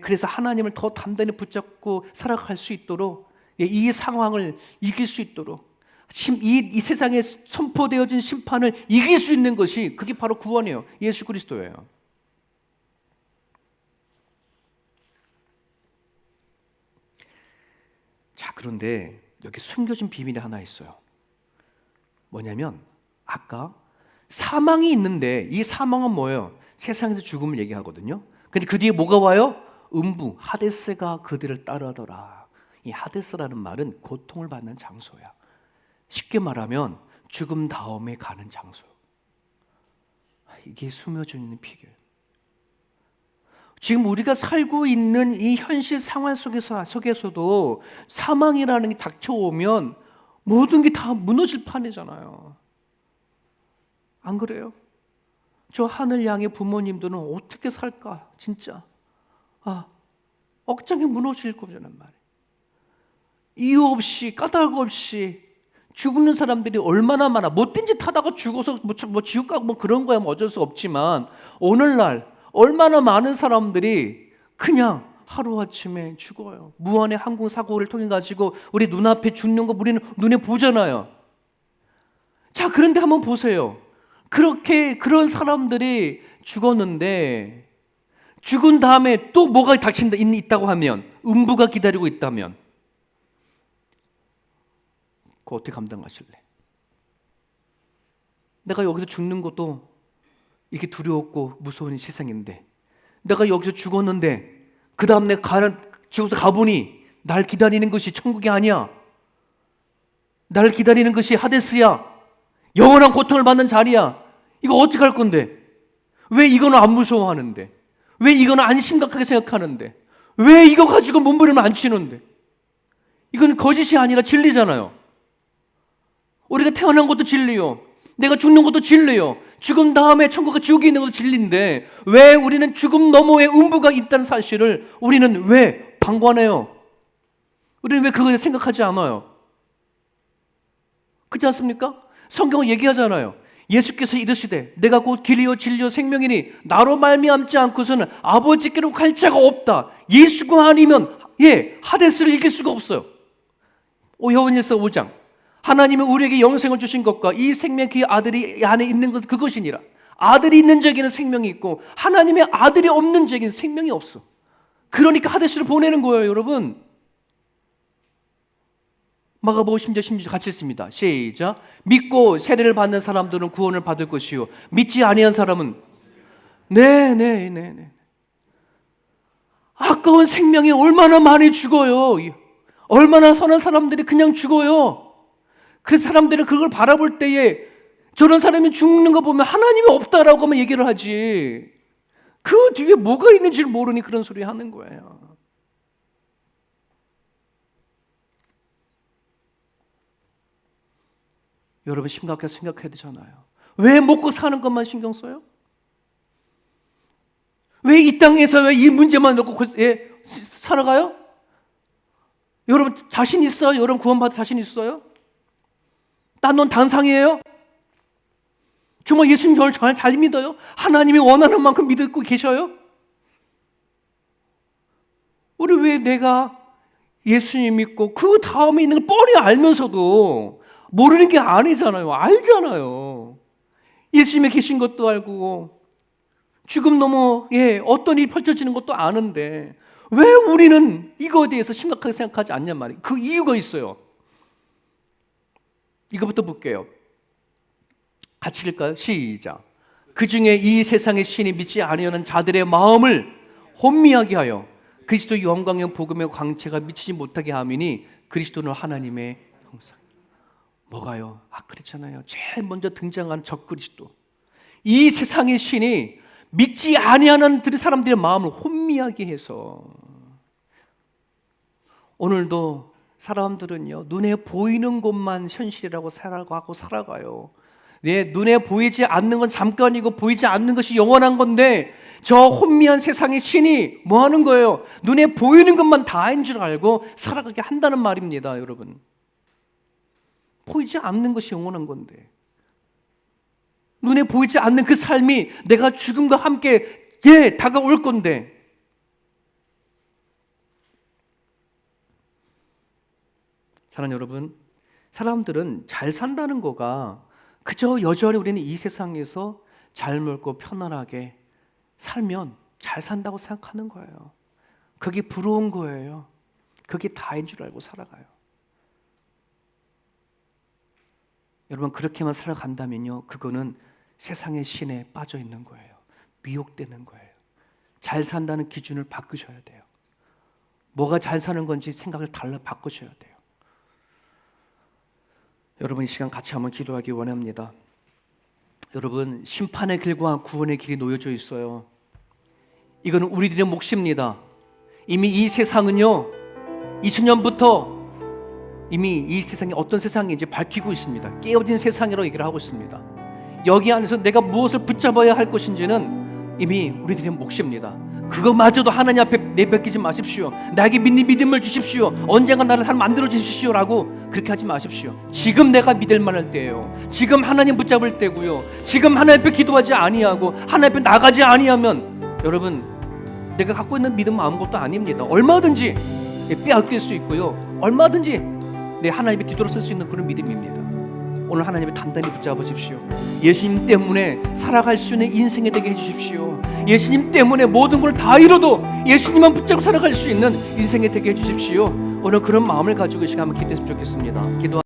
그래서 하나님을 더 단단히 붙잡고 살아갈 수 있도록 이 상황을 이길 수 있도록 이 세상에 선포되어진 심판을 이길 수 있는 것이 그게 바로 구원이에요. 예수 그리스도예요. 자, 그런데 여기 숨겨진 비밀이 하나 있어요. 뭐냐면 아까 사망이 있는데 이 사망은 뭐예요? 세상에서 죽음을 얘기하거든요. 근데 그 뒤에 뭐가 와요? 음부, 하데스가 그들을 따르더라. 이 하데스라는 말은 고통을 받는 장소야. 쉽게 말하면 죽음 다음에 가는 장소. 이게 숨어져 있는 비결. 지금 우리가 살고 있는 이 현실 상황 속에서도 사망이라는 게 닥쳐오면 모든 게 다 무너질 판이잖아요. 안 그래요? 저 하늘 양의 부모님들은 어떻게 살까? 진짜 억장이 무너질 거잖아요. 이유 없이 까닭 없이 죽는 사람들이 얼마나 많아. 못된 짓 하다가 죽어서 뭐 지옥 가고 뭐 그런 거야 뭐 어쩔 수 없지만 오늘날 얼마나 많은 사람들이 그냥 하루아침에 죽어요. 무한의 항공사고를 통해 가지고 우리 눈앞에 죽는 거 우리는 눈에 보잖아요. 자, 그런데 한번 보세요. 그런 사람들이 죽었는데 죽은 다음에 또 뭐가 있다고 하면 음부가 기다리고 있다면 그거 어떻게 감당하실래? 내가 여기서 죽는 것도 이렇게 두려웠고 무서운 세상인데 내가 여기서 죽었는데 그 다음 내가 지옥에서 가보니 날 기다리는 것이 천국이 아니야. 날 기다리는 것이 하데스야. 영원한 고통을 받는 자리야. 이거 어떻게 할 건데? 왜 이거는 안 무서워하는데? 왜 이거는 안 심각하게 생각하는데? 왜 이거 가지고 몸부림을 안 치는데? 이건 거짓이 아니라 진리잖아요. 우리가 태어난 것도 진리요. 내가 죽는 것도 진리요. 죽음 다음에 천국과 지옥이 있는 것도 진리인데 왜 우리는 죽음 너머에 음부가 있다는 사실을 우리는 왜 방관해요? 우리는 왜 그걸 생각하지 않아요? 그렇지 않습니까? 성경은 얘기하잖아요. 예수께서 이르시되 내가 곧 길이요 진리요 생명이니 나로 말미암지 않고서는 아버지께로 갈 자가 없다. 예수가 아니면 하데스를 이길 수가 없어요. 요한일서 5장 하나님은 우리에게 영생을 주신 것과 이 생명 그 아들이 안에 있는 것 그것이니라. 아들이 있는 자에게는 생명이 있고 하나님의 아들이 없는 자에게는 생명이 없어. 그러니까 하데스를 보내는 거예요, 여러분. 마가복음 10절 16절 같이 읽습니다. 시작. 믿고 세례를 받는 사람들은 구원을 받을 것이요 믿지 아니한 사람은 네. 아까운 생명이 얼마나 많이 죽어요. 얼마나 선한 사람들이 그냥 죽어요. 그래서 사람들은 그걸 바라볼 때에 저런 사람이 죽는 거 보면 하나님이 없다라고만 얘기를 하지 그 뒤에 뭐가 있는지를 모르니 그런 소리 하는 거예요. 여러분 심각하게 생각해야 되잖아요. 왜 먹고 사는 것만 신경 써요? 왜 이 땅에서 왜 이 문제만 놓고 살아가요? 여러분 자신 있어요? 여러분 구원받을 자신 있어요? 딴 놈 단상이에요? 정말 예수님 저를 잘 믿어요? 하나님이 원하는 만큼 믿고 계셔요? 우리 왜 내가 예수님 믿고 그 다음에 있는 걸 뻔히 알면서도 모르는 게 아니잖아요. 알잖아요. 예수님이 계신 것도 알고 죽음 넘어 어떤 일이 펼쳐지는 것도 아는데 왜 우리는 이거에 대해서 심각하게 생각하지 않냔 말이에요. 그 이유가 있어요. 이거부터 볼게요. 같이 읽을까요? 시작. 그 중에 이 세상의 신이 믿지 아니하는 자들의 마음을 혼미하게 하여 그리스도의 영광의 복음의 광채가 미치지 못하게 함이니 그리스도는 하나님의 형상. 뭐가요? 그렇잖아요. 제일 먼저 등장한 적그리스도. 이 세상의 신이 믿지 아니하는 사람들의 마음을 혼미하게 해서 오늘도 사람들은요, 눈에 보이는 것만 현실이라고 살아가고 살아가요. 네, 눈에 보이지 않는 건 잠깐이고 보이지 않는 것이 영원한 건데 저 혼미한 세상의 신이 뭐 하는 거예요? 눈에 보이는 것만 다인 줄 알고 살아가게 한다는 말입니다, 여러분. 보이지 않는 것이 영원한 건데 눈에 보이지 않는 그 삶이 내가 죽음과 함께 다가올 건데 사랑하는 여러분, 사람들은 잘 산다는 거가 그저 여전히 우리는 이 세상에서 잘 먹고 편안하게 살면 잘 산다고 생각하는 거예요. 그게 부러운 거예요. 그게 다인 줄 알고 살아가요. 여러분, 그렇게만 살아간다면요, 그거는 세상의 신에 빠져 있는 거예요. 미혹되는 거예요. 잘 산다는 기준을 바꾸셔야 돼요. 뭐가 잘 사는 건지 생각을 달라 바꾸셔야 돼요. 여러분, 이 시간 같이 한번 기도하기 원합니다. 여러분, 심판의 길과 구원의 길이 놓여져 있어요. 이거는 우리들의 몫입니다. 이미 이 세상은요, 2000년부터 이미 이 세상이 어떤 세상인지 밝히고 있습니다. 깨어진 세상이라고 얘기를 하고 있습니다. 여기 안에서 내가 무엇을 붙잡아야 할 것인지는 이미 우리들의 몫입니다. 그거마저도 하나님 앞에 내뱉기지 마십시오. 나에게 믿음을 주십시오. 언젠가 나를 만들어 주십시오 라고 그렇게 하지 마십시오. 지금 내가 믿을 만할 때예요. 지금 하나님 붙잡을 때고요. 지금 하나님 앞에 기도하지 아니하고 하나님 앞에 나가지 아니하면 여러분, 내가 갖고 있는 믿음은 아무것도 아닙니다. 얼마든지 빼앗길 수 있고요, 얼마든지 하나님 앞에 뒤돌아설 수 있는 그런 믿음입니다. 오늘 하나님을 단단히 붙잡으십시오. 예수님 때문에 살아갈 수 있는 인생이 되게 해주십시오. 예수님 때문에 모든 걸 다 잃어도 예수님만 붙잡고 살아갈 수 있는 인생이 되게 해주십시오. 오늘 그런 마음을 가지고 이 시간 한번 기도했으면 좋겠습니다. 기도.